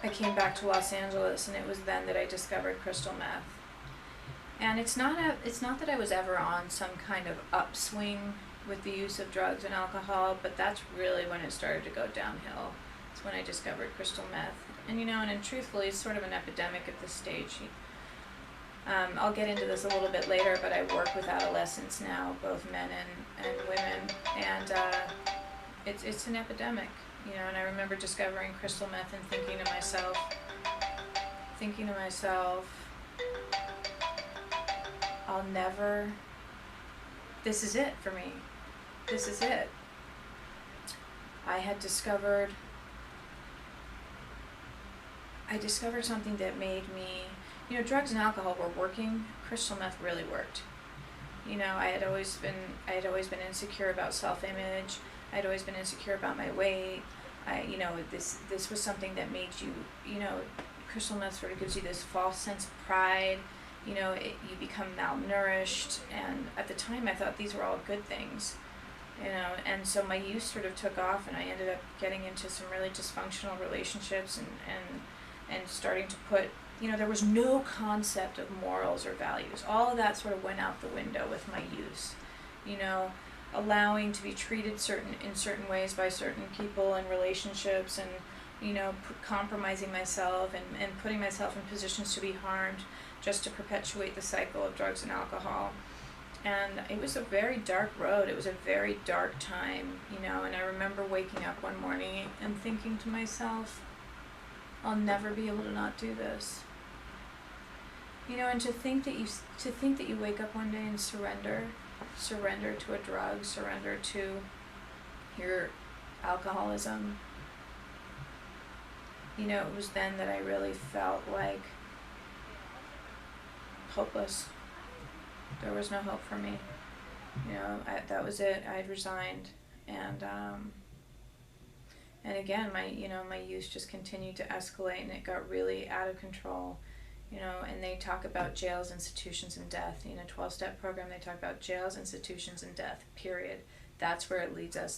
I came back to Los Angeles, and it was then that I discovered crystal meth. And it's not that I was ever on some kind of upswing with the use of drugs and alcohol, but that's really when it started to go downhill. It's when I discovered crystal meth. And and truthfully, it's sort of an epidemic at this stage. I'll get into this a little bit later, but I work with adolescents now, both men and women, and it's an epidemic, and I remember discovering crystal meth and thinking to myself, this is it for me. This is it. I discovered something that made me, drugs and alcohol were working. Crystal meth really worked. I had always been insecure about self-image. I'd always been insecure about my weight. This was something that made you, crystal meth sort of gives you this false sense of pride. You become malnourished, and at the time I thought these were all good things. And so my use sort of took off, and I ended up getting into some really dysfunctional relationships, and starting to put, there was no concept of morals or values. All of that sort of went out the window with my use. Allowing to be treated in certain ways by certain people and relationships, and compromising myself and putting myself in positions to be harmed just to perpetuate the cycle of drugs and alcohol. And it was a very dark road. It was a very dark time, and I remember waking up one morning and thinking to myself, I'll never be able to not do this. And to think that you wake up one day and surrender to a drug, surrender to your alcoholism. It was then that I really felt like hopeless. There was no hope for me. That was it. I'd resigned, and again, my use just continued to escalate, and it got really out of control. And they talk about jails, institutions, and death. 12-step program, they talk about jails, institutions, and death, period. That's where it leads us.